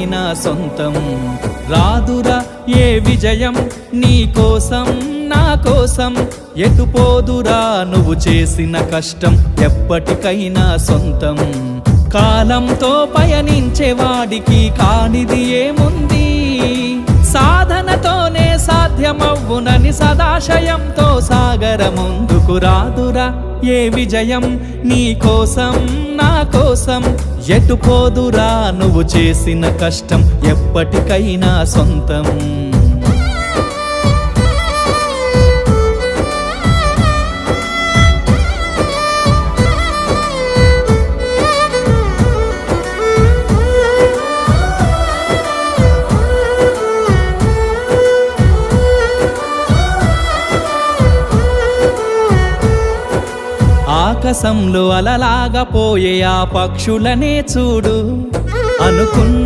ఎప్పటికైనా సొంతం. రాదురా ఏ విజయం నీ కోసం నా కోసం, ఎటుపోదురా నువ్వు చేసిన కష్టం ఎప్పటికైనా సొంతం. కాలంతో పయనించే వాడికి కానిది ఏముంది, సాధనతోనే సాధ్యమవ్వునని సదాశయంతో సాగర ముందుకు. రాదురా ఏ విజయం నీ కోసం నా కోసం, ఎటుపోదురా నువ్వు చేసిన కష్టం ఎప్పటికైనా సొంతం. ఆకాశంలో అలలాగా పోయే ఆ పక్షులనే చూడు, అనుకున్న